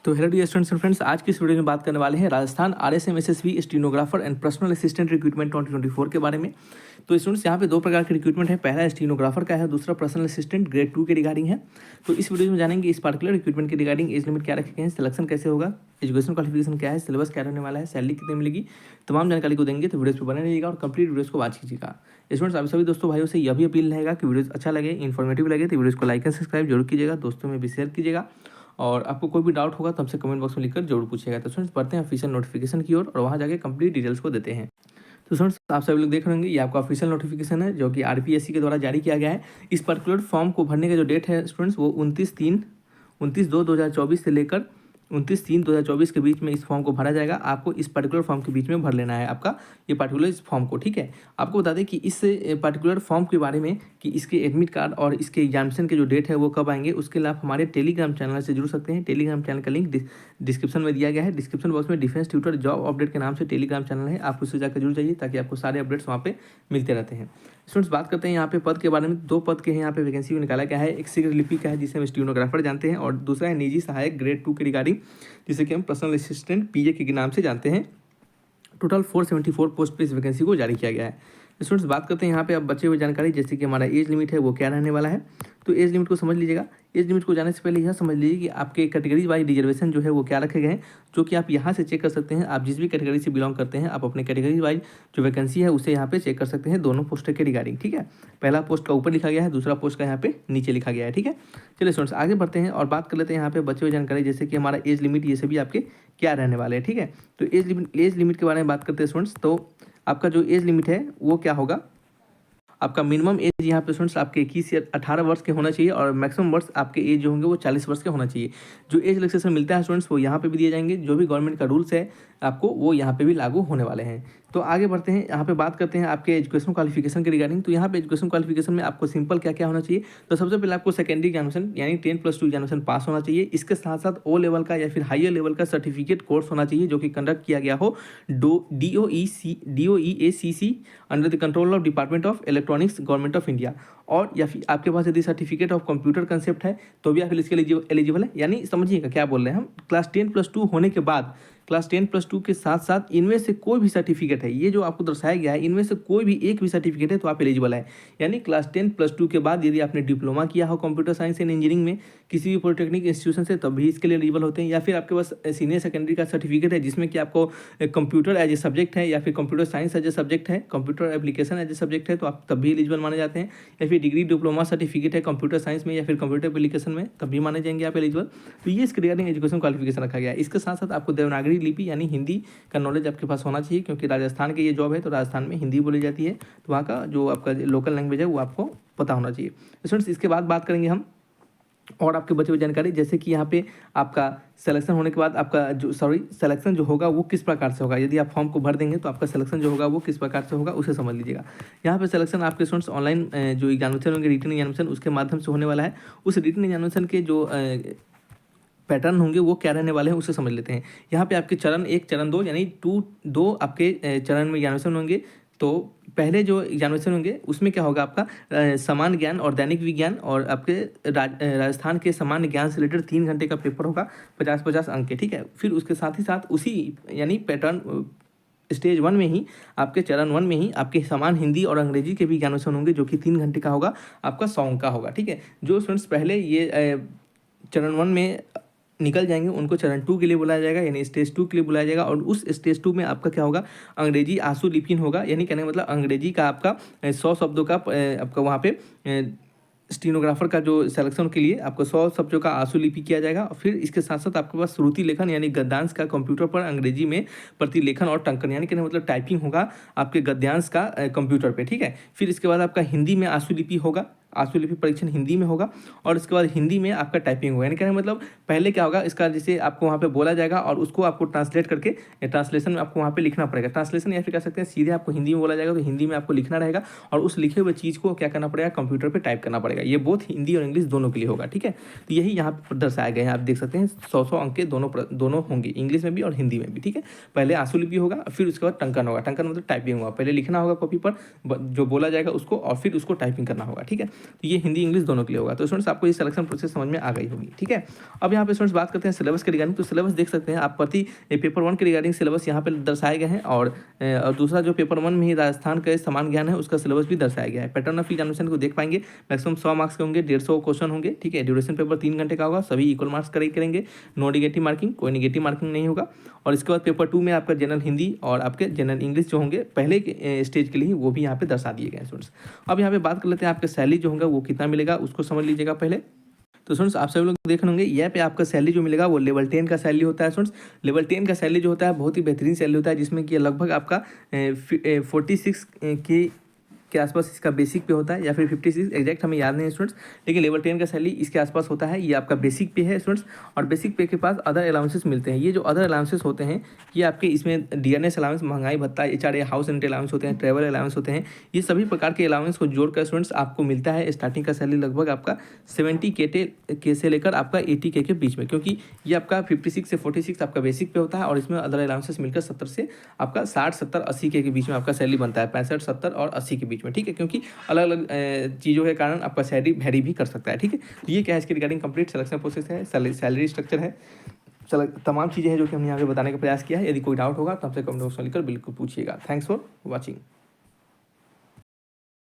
तो hello dear students and friends, आज की इस वीडियो में बात करने वाले हैं Rajasthan RSM SSB stenographer and personal assistant recruitment 2024 के बारे में। तो स्टूडेंट्स यहाँ पे दो प्रकार के रिक्रूटमेंट है, पहला स्टीनोग्राफर का है, दूसरा पर्सनल असिस्टेंट ग्रेड 2 के रिगार्डिंग है। तो इस वीडियो में जानेंगे इस पार्टिकुलर रिक्रूटमेंट के रिगार्डिंग एज लिमिट क्या रखे गए हैं, सिलेक्शन कैसे होगा, एजुकेशन क्वालिफिकेशन क्या है, सिलेबस क्या रहने वाला है, सैलरी कितनी मिलेगी, तमाम जानकारी को देंगे। तो वीडियोस पर बने रहिएगा और कंप्लीट वीडियोस को वॉच कीजिएगा। स्टूडेंट्स आप सभी दोस्तों भाइयों से यह भी अपील रहेगा कि वीडियोस अच्छा लगे, इन्फॉर्मेटिव लगे तो वीडियोस को लाइक एंड सब्सक्राइब जरूर कीजिएगा, दोस्तों में भी शेयर कीजिएगा और आपको कोई भी डाउट होगा तो हमसे कमेंट बॉक्स में लिखकर जरूर पूछिएगा। तो फ्रेंड्स बढ़ते हैं ऑफिशियल नोटिफिकेशन की ओर और वहाँ जाके कंप्लीट डिटेल्स को देते हैं। तो फ्रेंड्स आप सभी लोग देख रहे होंगे ये आपका ऑफिशियल नोटिफिकेशन है जो कि आरपीएससी के द्वारा जारी किया गया है। इस पर्टिकुलर फॉर्म को भरने का जो डेट है स्टूडेंट्स वो 29/2/2024 से लेकर 29/3/2024 के बीच में इस फॉर्म को भरा जाएगा। आपको इस पर्टिकुलर फॉर्म के बीच में भर लेना है आपका ये पर्टिकुलर इस फॉर्म को, ठीक है। आपको बता दें कि इस पर्टिकुलर फॉर्म के बारे में कि इसके एडमिट कार्ड और इसके एग्जामिनेशन के जो डेट है वो कब आएंगे, उसके लिए आप हमारे टेलीग्राम चैनल से जुड़ सकते हैं। टेलीग्राम चैनल का लिंक डिस्क्रिप्शन में दिया गया है। डिस्क्रिप्शन बॉक्स में डिफेंस ट्यूटर जॉब अपडेट के नाम से टेलीग्राम चैनल है, आप उससे जाकर जुड़ जाइए ताकि आपको सारे अपडेट्स वहाँ पे मिलते रहते हैं। स्टूडेंट्स बात करते हैं यहाँ पे पद के बारे में। दो पद के हैं यहाँ पे वैकेंसी निकाला गया है, एक शीघ्र लिपि का है जिसे हम स्टीनोग्राफर जानते हैं और दूसरा है निजी सहायक ग्रेड 2 के रिगार्डिंग जिसे कि हम पर्सनल असिस्टेंट पीए के नाम से जानते हैं। टोटल 474 पोस्ट पर इस वैकेंसी को जारी किया गया है। स्टूडेंट्स बात करते हैं यहाँ पे अब बचे हुए जानकारी, जैसे कि हमारा एज लिमिट है वो क्या रहने वाला है। तो एज लिमिट को समझ लीजिएगा। एज लिमिट को जाने से पहले यह समझ लीजिए कि आपके कैटेगरी वाइज रिजर्वेशन जो है वो क्या रखे गए हैं, जो कि आप यहाँ से चेक कर सकते हैं। आप जिस भी कैटेगरी से बिलोंग करते हैं आप अपने कैटेगरी वाइज जो वैकेंसी है उसे यहाँ पे चेक कर सकते हैं दोनों पोस्ट के रिगार्डिंग, ठीक है। पहला पोस्ट का ऊपर लिखा गया है, दूसरा पोस्ट का यहाँ पे नीचे लिखा गया है, ठीक है। चलिए स्टूडेंट्स आगे बढ़ते हैं और बात कर लेते हैं यहाँ पे बचे हुए जानकारी, जैसे कि हमारा एज लिमिट ये सभी आपके क्या रहने वाले हैं, ठीक है। तो एज लिमिट के बारे में बात करते हैं स्टूडेंट्स। तो आपका जो एज लिमिट है वो क्या होगा, आपका मिनिमम एज यहाँ पे स्टूडेंट्स आपके 21 से 18 वर्ष के होना चाहिए और मैक्सिमम वर्ष आपके एज जो होंगे वो 40 वर्ष के होना चाहिए। जो एज रिलैक्सेशन मिलता है स्टूडेंट्स वो यहाँ पे भी दिए जाएंगे, जो भी गवर्नमेंट का रूल्स है आपको वो यहाँ पे भी लागू होने वाले हैं। तो आगे बढ़ते हैं, यहाँ पे बात करते हैं आपके एजुकेशन क्वालिफिकेशन के रिगार्डिंग। तो यहाँ पे एजुकेशन क्वालिफिकेशन में आपको सिंपल क्या क्या होना चाहिए, तो सबसे पहले आपको सेकेंडरी एग्जामिनेशन यानी 10+2 एग्जामिनेशन पास होना चाहिए। इसके साथ साथ ओ लेवल का या फिर हाइयर लेवल का सर्टिफिकेट कोर्स होना चाहिए जो कि कंडक्ट किया गया हो DOEACC under the control of department of electronics government of India. और या फिर आपके पास यदि सर्टिफिकेट ऑफ कंप्यूटर कंसेप्ट है तो भी आप इसके एलिजिबल है। यानी समझिएगा क्या बोल रहे हैं हम, क्लास 10+2 होने के बाद क्लास 10+2 के साथ साथ इनमें से कोई भी सर्टिफिकेट है, ये जो आपको दर्शाया गया है इनमें से कोई भी एक भी सर्टिफिकेट है तो आप एलिजिबल है। यानी क्लास 10+2 के बाद यदि आपने डिप्लोमा किया हो कंप्यूटर साइंस एंड इंजीनियरिंग में किसी भी पॉलिटेक्निक इंस्टीट्यूशन से तब भी इसके लिए एलिजिबल होते हैं। या फिर आपके पास सीनियर सेकेंडरी का सर्टिफिकेट है जिसमें कि आपको कंप्यूटर एज ए सब्जेक्ट है या फिर computer science as a subject है, computer application as a subject है तो आप तब भी एलिजिबल माने जाते हैं। या फिर डिग्री डिप्लोमा सर्टिफिकेट है कंप्यूटर साइंस में या फिर कंप्यूटर एप्लीकेशन में तब भी माने जाएंगे आप एलिजिबल। तो ये इसके रिगार्डिंग एजुकेशन क्वालिफिकेशन रखा गया है। इसके साथ साथ आपको देवनागरी लिपि यानी हिंदी का नॉलेज आपके पास होना चाहिए, क्योंकि राजस्थान की ये जॉब है तो राजस्थान में हिंदी बोली जाती है, तो वहाँ का जो आपका लोकल लैंग्वेज है वो आपको पता होना चाहिए। स्टूडेंट्स इसके बाद बात करेंगे हम और आपके बचे हुए जानकारी, जैसे कि यहाँ पे आपका सिलेक्शन होने के बाद आपका जो सिलेक्शन जो होगा वो किस प्रकार से होगा। यदि आप फॉर्म को भर देंगे तो आपका सिलेक्शन जो होगा वो किस प्रकार से होगा उसे समझ लीजिएगा। यहाँ पे सिलेक्शन आपके स्टूडेंट्स ऑनलाइन जो एग्जामिनेशन होंगे रिटन एग्जामिनेशन उसके माध्यम से होने वाला है। उस रिटन एग्जामिनेशन के जो पैटर्न होंगे वो क्या रहने वाले हैं उसे समझ लेते हैं। यहाँ पे आपके चरण 1 चरण 2 यानी दो आपके चरण में एग्जामिनेशन होंगे। तो पहले जो एग्जामिनेशन होंगे उसमें क्या होगा, आपका सामान्य ज्ञान और दैनिक विज्ञान और आपके राजस्थान के सामान्य ज्ञान से रिलेटेड 3 घंटे का पेपर होगा, 50-50 अंक के, ठीक है। फिर उसके साथ ही साथ उसी यानी पैटर्न स्टेज 1 में ही आपके चरण 1 में ही आपके समान हिंदी और अंग्रेजी के भी एग्जामिनेशन होंगे जो कि 3 घंटे का होगा, आपका 100 अंक का होगा, ठीक है। जो स्टूडेंट्स पहले ये चरण 1 में निकल जाएंगे उनको चरण 2 के लिए बुलाया जाएगा यानी स्टेज 2 के लिए बुलाया जाएगा। और उस स्टेज 2 में आपका क्या होगा, अंग्रेजी आंसू लिपिन होगा, यानी कहने का मतलब अंग्रेजी का आपका 100 शब्दों का आपका वहाँ पे स्टीनोग्राफर का जो सिलेक्शन के लिए आपको 100 शब्दों का आंसू लिपि किया जाएगा। और फिर इसके साथ साथ आपके पास श्रुति लेखन यानी गद्यांश का कंप्यूटर पर अंग्रेजी में प्रतिलेखन और टंकन यानी कहने मतलब टाइपिंग होगा आपके गद्यांश का कंप्यूटर पे, ठीक है। फिर इसके बाद आपका हिंदी में आंसू लिपि होगा, आंसू लिपि परीक्षण हिंदी में होगा और उसके बाद हिंदी में आपका टाइपिंग होगा। यानी कहने मतलब पहले क्या होगा, इसका जैसे आपको वहाँ पे बोला जाएगा और उसको आपको ट्रांसलेट करके ट्रांसलेशन में आपको वहाँ पे लिखना पड़ेगा। ट्रांसलेशन या फिर कह सकते हैं सीधे आपको हिंदी में बोला जाएगा तो हिंदी में आपको लिखना रहेगा और उस लिखे हुए चीज़ को क्या करना पड़ेगा, कंप्यूटर पर टाइप करना पड़ेगा। ये बोथ हिंदी और इंग्लिश दोनों के लिए होगा, ठीक है। तो यही यहाँ पर दर्शाया गया है, आप देख सकते हैं 100 अंक के दोनों होंगे, इंग्लिश में भी और हिंदी में भी, ठीक है। पहले आंसू लिपि होगा फिर उसके बाद टंकन होगा, टंकन मतलब टाइपिंग होगा, पहले लिखना होगा कॉपी पर जो बोला जाएगा उसको और फिर उसको टाइपिंग करना होगा, ठीक है। तो ये हिंदी इंग्लिश दोनों के लिए होगा। तो स्टूडेंट्स आपको ये सिलेक्शन प्रोसेस समझ में आ गई होगी, ठीक है। अब यहाँ पे स्टूडेंट्स बात करते हैं सिलेबस के रिगार्डिंग। तो सिलेबस देख सकते हैं आप प्रति पेपर 1 के रिगार्डिंग सिलेबस यहाँ पे दर्शाए गए हैं, और दूसरा जो पेपर 1 में ही राजस्थान का समान ज्ञान है उसका सिलेबस भी दर्शाया गया है। पैटर्न ऑफ एग्जामिनेशन को देख पाएंगे, मैक्सिमम 100 मार्क्स के होंगे, 150 क्वेश्चन होंगे, ठीक है। ड्यूरेशन पेपर 3 घंटे का होगा, सभी इक्वल मार्क्स करेंगे, नो नेगेटिव मार्किंग, कोई नेगेटिव मार्किंग नहीं होगा। और इसके बाद पेपर 2 में आपका जनरल हिंदी और आपके जनरल इंग्लिश जो होंगे पहले के स्टेज के लिए, वो भी यहाँ पे दर्शा दिए गए स्टूडेंट्स। अब यहाँ पे बात कर लेते हैं आपके सैलरी जो होगा वो कितना मिलेगा, उसको समझ लीजिएगा पहले। तो स्टूडेंट्स आप सभी लोग देख होंगे यहाँ पे आपका सैलरी जो मिलेगा वो लेवल 10 का सैलरी होता है स्टूडेंट्स। लेवल 10 का सैलरी जो होता है बहुत ही बेहतरीन सैलरी होता है, जिसमें कि लगभग आपका 46 के आसपास इसका बेसिक पे होता है, या फिर 56 एग्जैक्ट हमें याद नहीं है स्टूडेंट्स, लेकिन लेवल 10 का सैलरी इसके आसपास होता है। ये आपका बेसिक पे है स्टूडेंट्स, और बेसिक पे के पास अदर अलाउंसेस मिलते हैं। ये जो अदर अलाउंसेस होते हैं ये आपके इसमें डीएनएस अलाउंस, महंगाई भत्ता, HRA, हाउस रेंट अलाउंस होते हैं, ट्रैवल अलाउंस होते हैं। ये सभी प्रकार के अलाउंस को जोड़कर स्टूडेंट्स आपको मिलता है स्टार्टिंग का सैलरी लगभग आपका 70K से लेकर आपका 80K के बीच में, क्योंकि ये आपका 56 से 46 आपका बेसिक पे होता है, और इसमें अदर अलाउंसेस मिलकर 70 से आपका 60, 70, 80K के बीच में आपका सैलरी बनता है, 65, 70 और 80 के बीच में, ठीक है। क्योंकि अलग अलग चीज़ों के कारण आपका सैलरी वेरी भी कर सकता है, ठीक है। तो ये क्या है, इसके रिगार्डिंग कंप्लीट सिलेक्शन प्रोसेस है, सैलरी स्ट्रक्चर है, तमाम चीज़ें हैं जो कि हमने यहाँ पे बताने का प्रयास किया है। यदि कोई डाउट होगा तो आपसे कमेंट बॉक्स में लिखकर बिल्कुल पूछिएगा। Thanks for watching.